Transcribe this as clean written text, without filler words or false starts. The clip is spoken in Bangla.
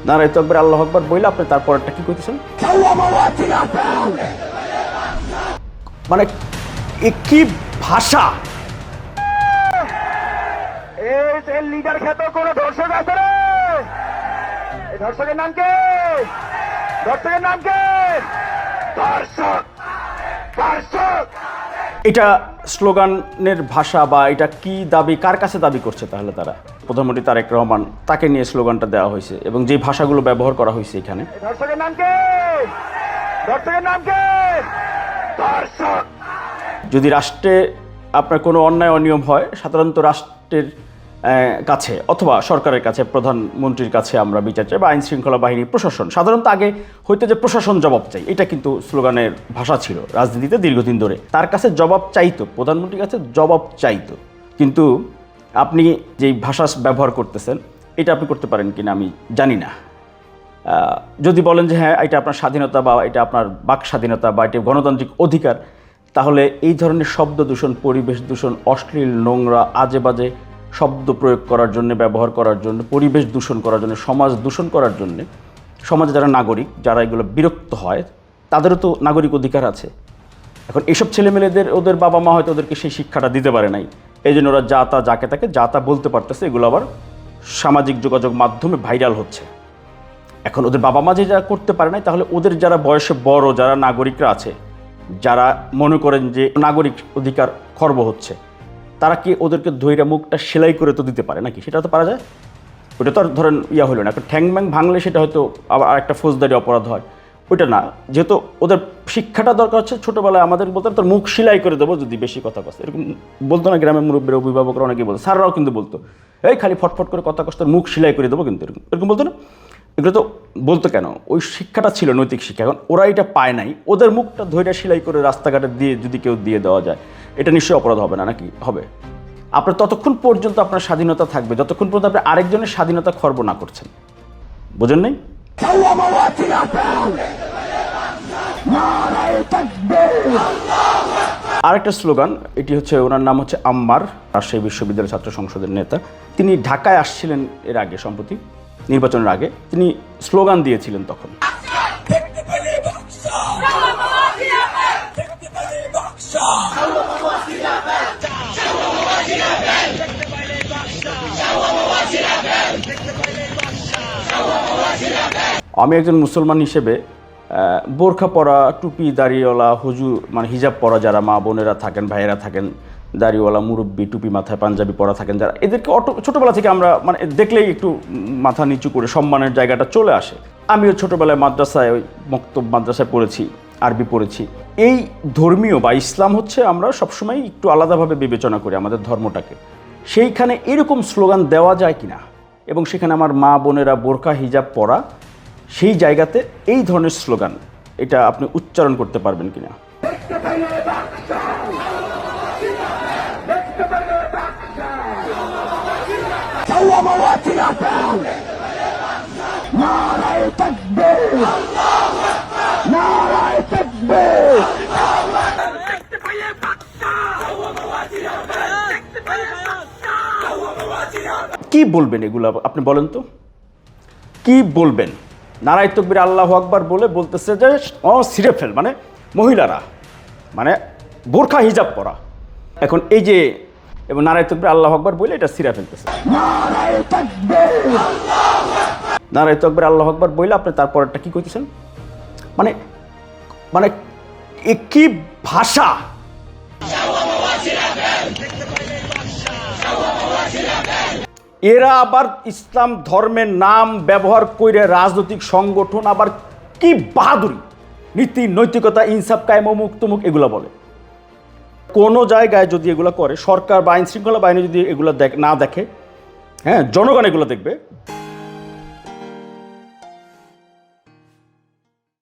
নারায়ে তাকবীর আল্লাহু আকবার বইলে আপনি তারপরটা কি কইতেছেন? মানে কি ভাষা! এই লিডার খ্যাত কোন ধর্ষক আছে রে? এই ধর্ষকের নাম কে? ধর্ষকের নাম কে? ধর্ষক ধর্ষক। এটা স্লোগানের ভাষা বা এটা কি দাবি, কার কাছে দাবি করছে তাহলে তারা? প্রধানমন্ত্রী তারেক রহমান, তাকে নিয়ে স্লোগানটা দেওয়া হয়েছে এবং যে ভাষাগুলো ব্যবহার করা হয়েছে এখানে। ধর্ষকের নাম কে? ধর্ষকের নাম কে? ধর্ষক। যদি রাষ্ট্রে আপনার কোনো অন্যায় অনিয়ম হয়, সাধারণত রাষ্ট্রের কাছে অথবা সরকারের কাছে, প্রধানমন্ত্রীর কাছে আমরা বিচার চাই, বা আইন শৃঙ্খলা বাহিনী, প্রশাসন। সাধারণত আগে হইতে যে প্রশাসন জবাব চাই, এটা কিন্তু স্লোগানের ভাষা ছিল রাজনীতিতে দীর্ঘদিন ধরে। তার কাছে জবাব চাইতো, প্রধানমন্ত্রীর কাছে জবাব চাইতো। কিন্তু আপনি যেই ভাষা ব্যবহার করতেছেন, এটা আপনি করতে পারেন কিনা আমি জানি না। যদি বলেন যে হ্যাঁ এটা আপনার স্বাধীনতা বা এটা আপনার বাক স্বাধীনতা বা এটা গণতান্ত্রিক অধিকার, তাহলে এই ধরনের শব্দ দূষণ, পরিবেশ দূষণ, অশ্লীল, নোংরা, আজে বাজে শব্দ প্রয়োগ করার জন্য, ব্যবহার করার জন্য, পরিবেশ দূষণ করার জন্য, সমাজ দূষণ করার জন্য, সমাজে যারা নাগরিক, যারা এগুলো বিরক্ত হয়, তাদেরও তো নাগরিক অধিকার আছে। এখন এইসব ছেলেমেয়েদের ওদের বাবা মা হয়তো ওদেরকে সেই শিক্ষাটা দিতে পারে নাই, এই জন্য ওরা যা তা, যাকে তাকে যা তা বলতে পারতেছে। এগুলো আবার সামাজিক যোগাযোগ মাধ্যমে ভাইরাল হচ্ছে। এখন ওদের বাবা মা যে যারা করতে পারে নাই, তাহলে ওদের যারা বয়সে বড়, যারা নাগরিকরা আছে, যারা মনে করেন যে নাগরিক অধিকার খর্ব হচ্ছে, তারা কি ওদেরকে ধৈর্য মুখটা সেলাই করে তো দিতে পারে নাকি? সেটা তো পারা যায়। ওটা তো আর ধরেন হলো না, একটা ঠ্যাং ব্যাং ভাঙলে সেটা হয়তো আবার আরেকটা ফৌজদারি অপরাধ হয়, ওইটা না। যেহেতু ওদের শিক্ষাটা দরকার হচ্ছে, ছোটোবেলায় আমাদের বলতে তোর মুখ সেলাই করে দেবো যদি বেশি কথা কষ্ট, এরকম বলতো না গ্রামের মুরব্বীরা, অভিভাবকরা অনেকেই বলতো, স্যাররাও কিন্তু বলতো, এই খালি ফটফট করে কথা কষ্ট, মুখ সেলাই করে দেবো, কিন্তু এরকম এরকম বলতো না। এগুলো তো বলতো কেন? ওই শিক্ষাটা ছিল নৈতিক শিক্ষা। এখন ওরা এটা পায় নাই, ওদের মুখটা ধৈর্য সেলাই করে রাস্তাঘাটে দিয়ে যদি কেউ দিয়ে দেওয়া যায়, এটা নিশ্চয়ই অপরাধ হবে না নাকি? হবে। আপনার ততক্ষণ পর্যন্ত আপনার স্বাধীনতা থাকবে যতক্ষণ পর্যন্ত আপনি আরেকজনের স্বাধীনতা খর্ব না করছেন। বোঝেন নাই? আরেকটা স্লোগান, এটি হচ্ছে, ওনার নাম হচ্ছে আম্মার, রাজশাহী বিশ্ববিদ্যালয় ছাত্র সংসদের নেতা। তিনি ঢাকায় আসছিলেন এর আগে, সম্প্রতি নির্বাচনের আগে তিনি স্লোগান দিয়েছিলেন তখন। আমি একজন মুসলমান হিসেবে বোরখা পরা, টুপি দাড়িওয়ালা, হুজুর মানে হিজাব পরা যারা মা বোনেরা থাকেন, ভাইয়েরা থাকেন, দাড়িওয়ালা মুরব্বী, টুপি মাথায় পাঞ্জাবি পরা থাকেন যারা, এদেরকে ছোটোবেলা থেকে আমরা মানে দেখলেই একটু মাথা নিচু করে সম্মানের জায়গাটা চলে আসে। আমিও ছোটোবেলায় মাদ্রাসায়, ওই মক্তব মাদ্রাসায় পড়েছি, আরবি পড়েছি। এই ধর্মীয় বা ইসলাম হচ্ছে, আমরা সবসময় একটু আলাদাভাবে বিবেচনা করি আমাদের ধর্মটাকে। সেইখানে এরকম স্লোগান দেওয়া যায় কিনা, এবং সেখানে আমার মা বোনেরা বোরকা হিজাব পরা, সেই জায়গাতে এই ধরনের স্লোগান, এটা আপনি উচ্চারণ করতে পারবেন কিনা? কি বলবেন এগুলো আপনি বলেন তো, কি বলবেন? নারায়ে তাকবীর আল্লাহু আকবার বলে বলতেছে যে ছিঁড়ে ফেল, মানে মহিলারা, মানে বোরখা হিজাব পরা। এখন এই যে, এবং নারায়ে তাকবীর আল্লাহু আকবার বলে এটা ছিঁড়ে ফেলতেছে। নারায়ে তাকবীর আল্লাহু আকবার বলে আপনি তারপরটা কি কইতেছেন? মানে মানে কি ভাষা! এরা আবার ইসলাম ধর্মের নাম ব্যবহার করে রাজনৈতিক সংগঠন, আবার কি বাহাদুরি, নীতি নৈতিকতা, ইনসাফ কায়েম, অমুক তমুক এগুলো বলে। কোনো জায়গায় যদি এগুলো করে, সরকার বা আইন শৃঙ্খলা বাহিনী যদি এগুলো না দেখে, হ্যাঁ জনগণ এগুলো দেখবে,